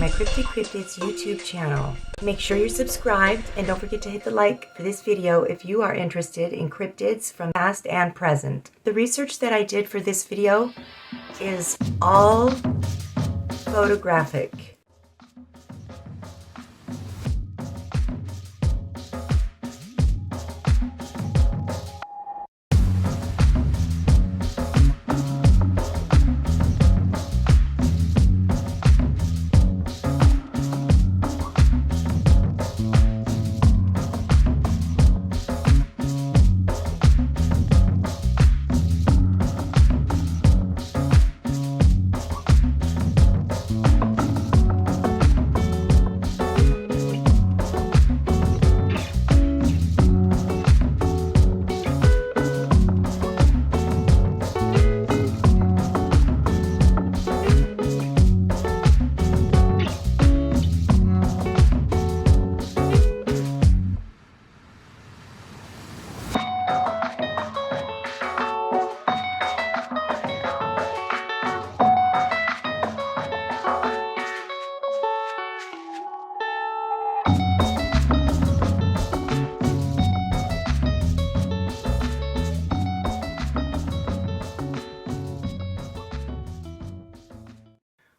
my Cryptid Cryptids YouTube channel. Make sure you're subscribed and don't forget to hit the like for this video if you are interested in cryptids from past and present. The research that I did for this video is all photographic.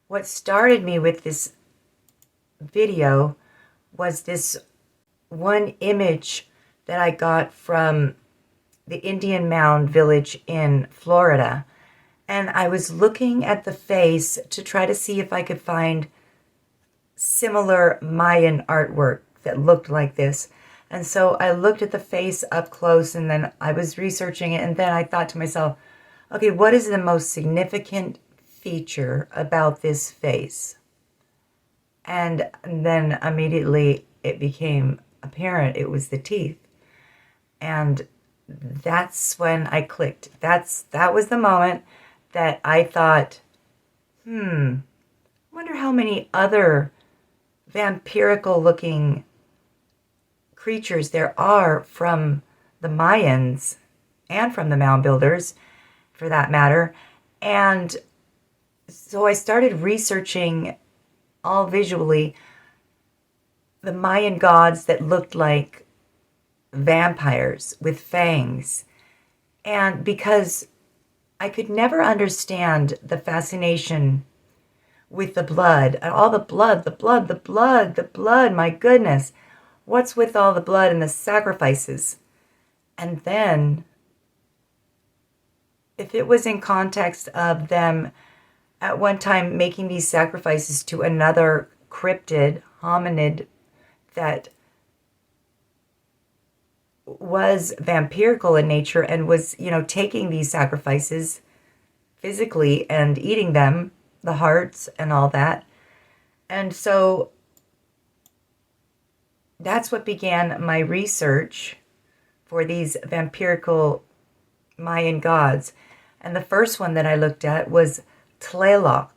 What started me with this video was this one image that I got from the Indian Mound village in Florida. And I was looking at the face to try to see if I could find similar Mayan artwork that looked like this. And so I looked at the face up close, and then I was researching it, and then I thought to myself, okay, what is the most significant feature about this face? And then immediately it became apparent it was the teeth. And that's when I clicked. That was the moment that I thought, wonder how many other vampirical looking creatures there are from the Mayans and from the mound builders for that matter. And so I started researching all visually the Mayan gods that looked like vampires with fangs. And because I could never understand the fascination with the blood, and all the blood, my goodness. What's with all the blood and the sacrifices? And then, if it was in context of them at one time making these sacrifices to another cryptid, hominid, that was vampirical in nature and was, taking these sacrifices physically and eating them, the hearts and all that. And so that's what began my research for these vampirical Mayan gods. And the first one that I looked at was Tlaloc.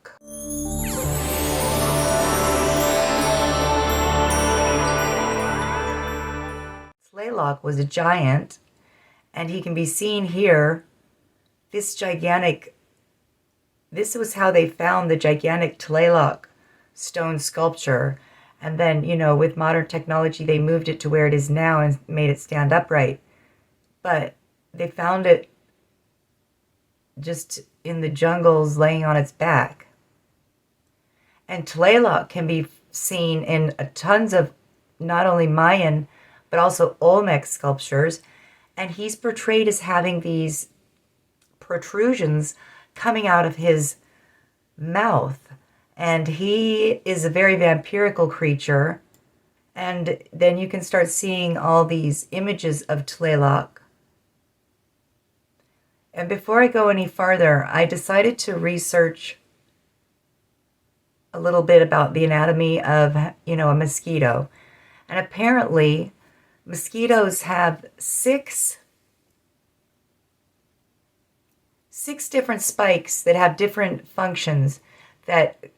Tlaloc was a giant, and he can be seen here. This was how they found the gigantic Tlaloc stone sculpture. And then, with modern technology, they moved it to where it is now and made it stand upright. But they found it just in the jungles laying on its back. And Tlaloc can be seen in tons of not only Mayan, but also Olmec sculptures. And he's portrayed as having these protrusions coming out of his mouth. And he is a very vampirical creature. And then you can start seeing all these images of Tlaloc. And before I go any farther, I decided to research a little bit about the anatomy of, a mosquito. And apparently, mosquitoes have six different spikes that have different functions that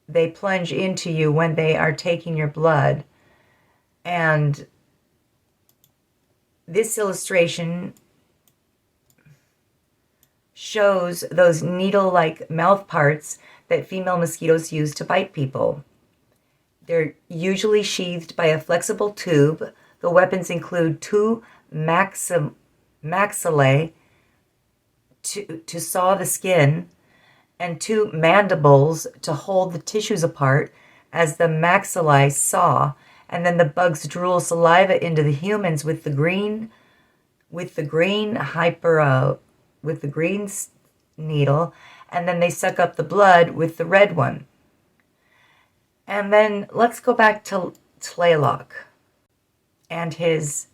they plunge into you when they are taking your blood. And this illustration shows those needle-like mouth parts that female mosquitoes use to bite people. They're usually sheathed by a flexible tube. The weapons include two maxillae to saw the skin, and two mandibles to hold the tissues apart as the maxillae saw, and then the bugs drool saliva into the humans with the green needle, and then they suck up the blood with the red one. And then let's go back to Tlaloc and his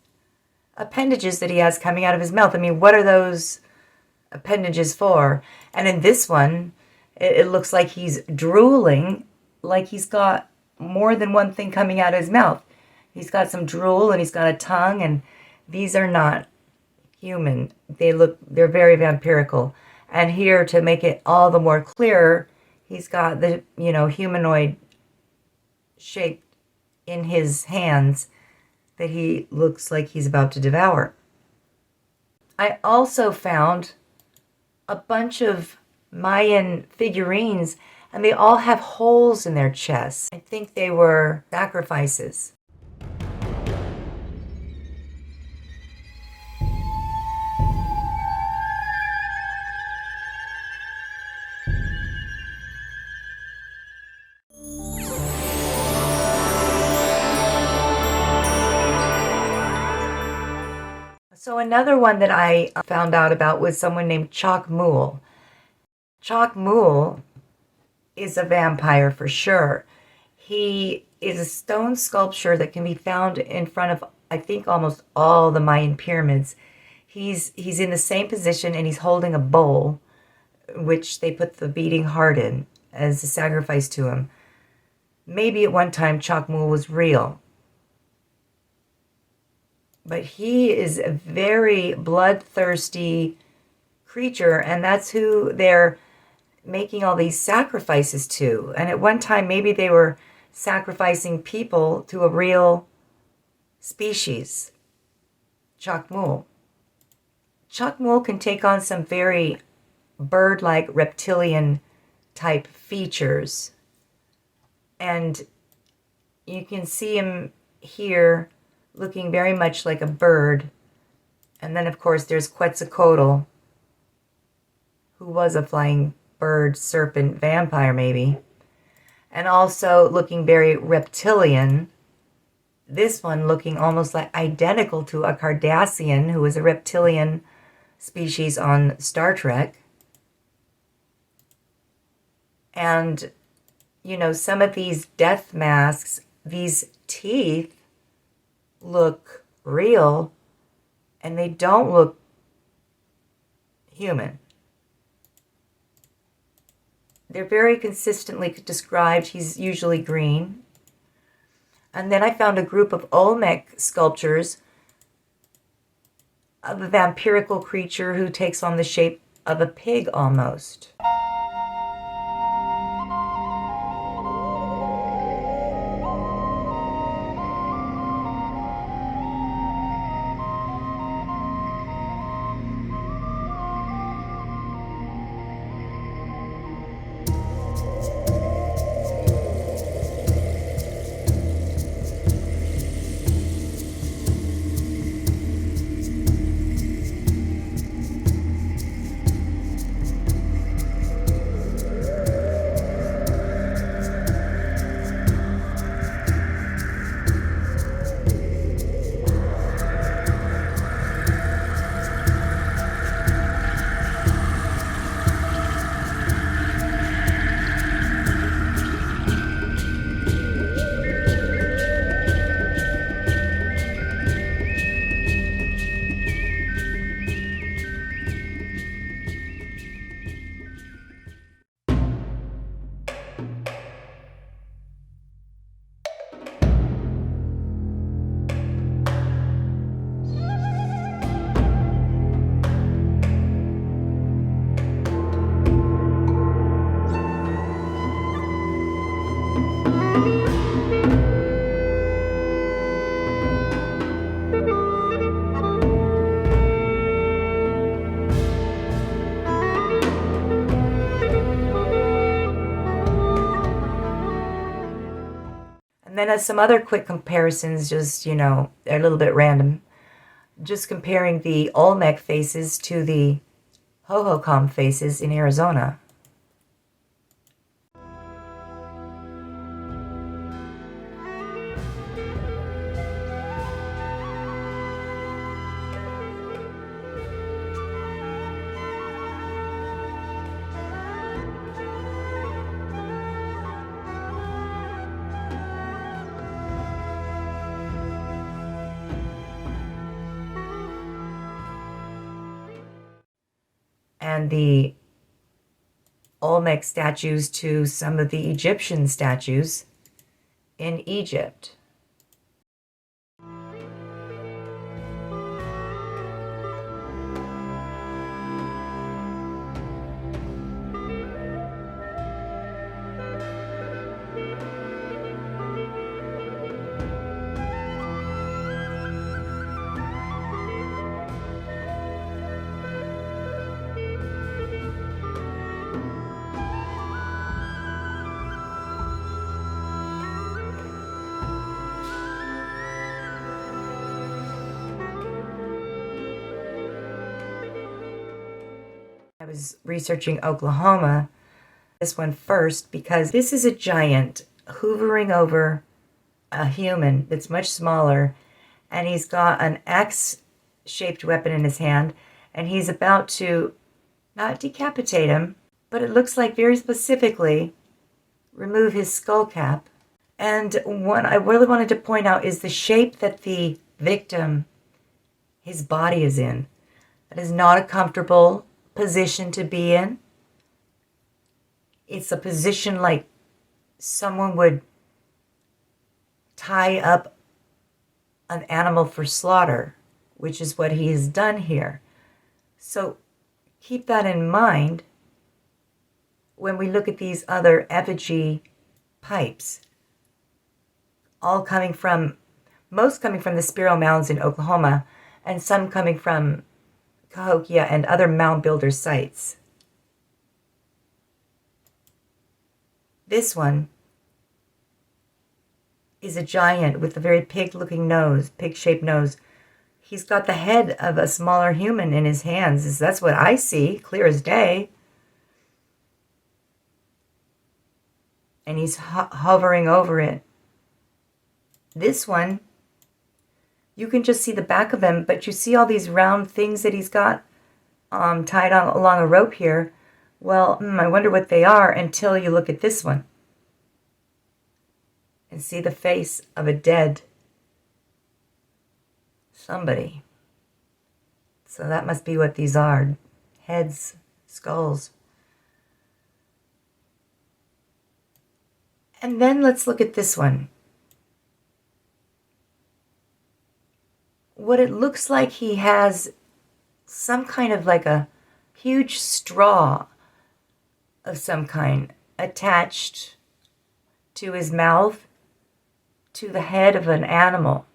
appendages that he has coming out of his mouth. I mean, what are those appendages for? And in this one, it looks like he's drooling, like he's got more than one thing coming out of his mouth. He's got some drool and he's got a tongue, and these are not human. They're very vampirical. And here, to make it all the more clear, he's got the, humanoid shape in his hands that he looks like he's about to devour. I also found a bunch of Mayan figurines, and they all have holes in their chests. I think they were sacrifices. So another one that I found out about was someone named Chac Mool. Chac Mool is a vampire for sure. He is a stone sculpture that can be found in front of, I think, almost all the Mayan pyramids. He's in the same position, and he's holding a bowl, which they put the beating heart in as a sacrifice to him. Maybe at one time Chac Mool was real. But he is a very bloodthirsty creature, and that's who they're making all these sacrifices to. And at one time, maybe they were sacrificing people to a real species, Chac Mool. Chac Mool can take on some very bird-like reptilian type features. And you can see him here looking very much like a bird. And then, of course, there's Quetzalcoatl, who was a flying bird, serpent, vampire, maybe. And also looking very reptilian. This one looking almost like identical to a Cardassian, who was a reptilian species on Star Trek. And, some of these death masks, these teeth look real, and they don't look human. They're very consistently described. He's usually green. And then I found a group of Olmec sculptures of a vampirical creature who takes on the shape of a pig almost. then some other quick comparisons, just, they're a little bit random. Just comparing the Olmec faces to the Hohokam faces in Arizona. And the Olmec statues to some of the Egyptian statues in Egypt. I was researching Oklahoma, this one first, because this is a giant hovering over a human that's much smaller, and he's got an axe-shaped weapon in his hand, and he's about to not decapitate him, but it looks like very specifically remove his skull cap. And what I really wanted to point out is the shape that the victim, his body is in. That is not a comfortable position to be in. It's a position like someone would tie up an animal for slaughter, which is what he has done here. So keep that in mind when we look at these other effigy pipes, most coming from the Spiro Mounds in Oklahoma, and some coming from Cahokia and other mound builder sites. This one is a giant with a very pig-looking nose, pig-shaped nose. He's got the head of a smaller human in his hands. That's what I see, clear as day. And he's hovering over it. This one, you can just see the back of him, but you see all these round things that he's got tied on along a rope here. Well, I wonder what they are until you look at this one and see the face of a dead somebody. So that must be what these are. Heads, skulls. And then let's look at this one. What it looks like, he has some kind of like a huge straw of some kind attached to his mouth, to the head of an animal.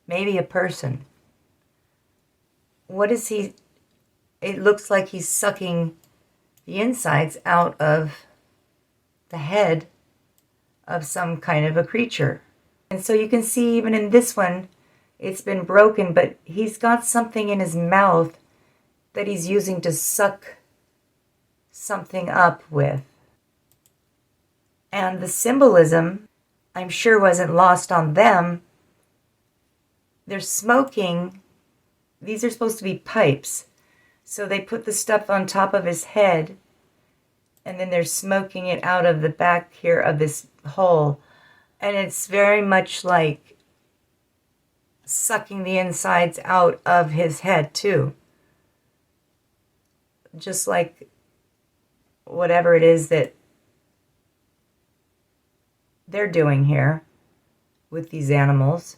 Maybe a person. What is he? It looks like he's sucking the insides out of the head of some kind of a creature. And so you can see even in this one, it's been broken, but he's got something in his mouth that he's using to suck something up with. And the symbolism, I'm sure, wasn't lost on them. They're smoking. These are supposed to be pipes. So they put the stuff on top of his head, and then they're smoking it out of the back here of this hole. And it's very much like sucking the insides out of his head too. Just like whatever it is that they're doing here with these animals.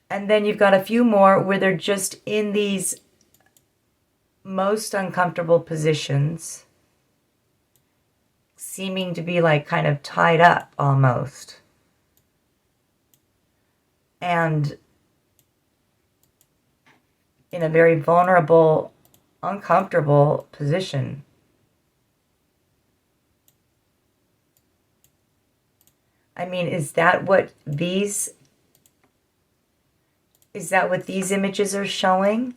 And then you've got a few more where they're just in these most uncomfortable positions, seeming to be like kind of tied up almost. And in a very vulnerable, uncomfortable position. I mean, is that what these images are showing?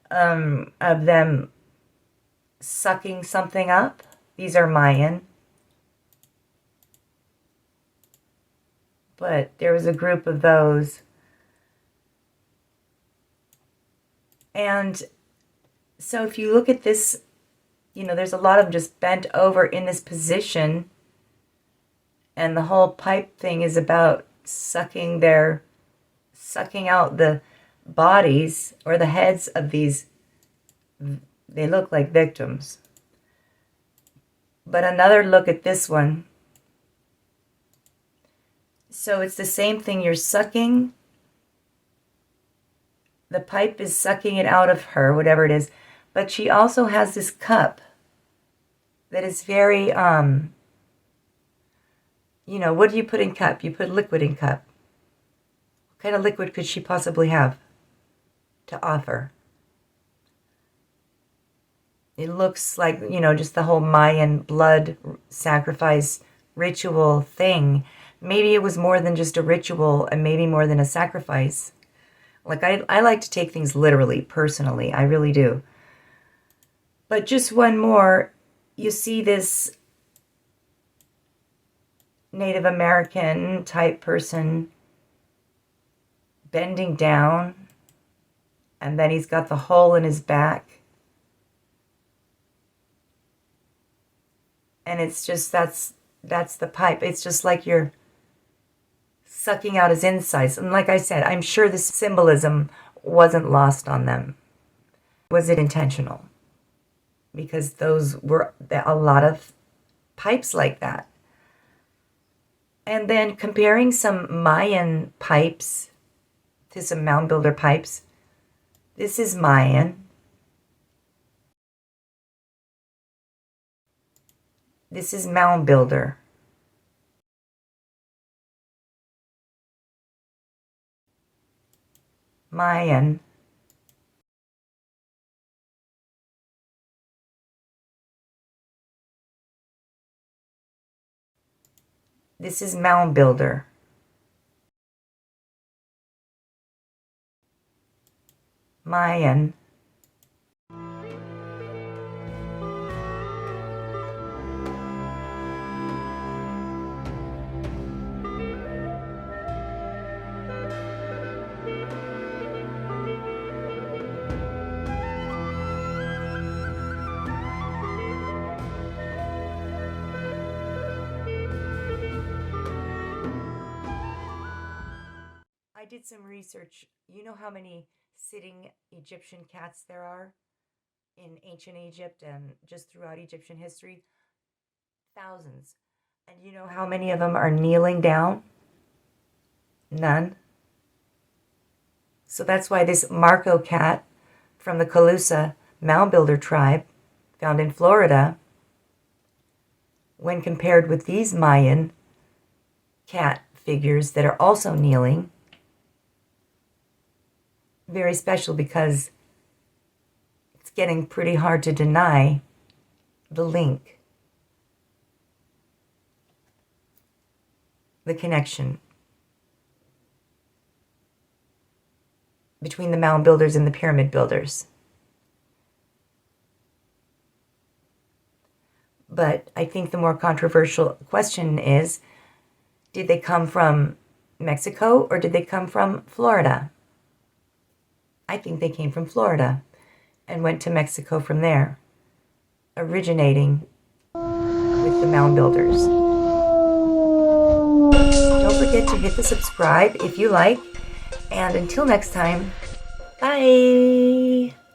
Of them sucking something up? These are Mayan. But there was a group of those. And so if you look at this, you know, there's a lot of them just bent over in this position. And the whole pipe thing is about sucking out the bodies or the heads of these. They look like victims. But another look at this one. So it's the same thing. You're sucking. The pipe is sucking it out of her, whatever it is. But she also has this cup that is very, you know, what do you put in cup? You put liquid in cup. What kind of liquid could she possibly have to offer? It looks like, you know, just the whole Mayan blood sacrifice ritual thing. Maybe it was more than just a ritual and maybe more than a sacrifice. Like, I like to take things literally, personally. I really do. But just one more, you see this Native American type person bending down, and then he's got the hole in his back. And it's just, that's the pipe. It's just like you're sucking out his insides. And like I said, I'm sure this symbolism wasn't lost on them. Was it intentional? Because those were a lot of pipes like that. And then comparing some Mayan pipes to some mound builder pipes. This is Mayan. This is mound builder. Mayan. This is mound builder. Mayan. I did some research. You know how many sitting Egyptian cats there are in ancient Egypt and just throughout Egyptian history? Thousands. And you know how many of them are kneeling down? None. So that's why this Marco cat from the Calusa mound builder tribe found in Florida, when compared with these Mayan cat figures that are also kneeling, very special, because it's getting pretty hard to deny the link, the connection between the mound builders and the pyramid builders. But I think the more controversial question is, did they come from Mexico or did they come from Florida? I think they came from Florida and went to Mexico from there, originating with the mound builders. Don't forget to hit the subscribe if you like. And until next time, bye!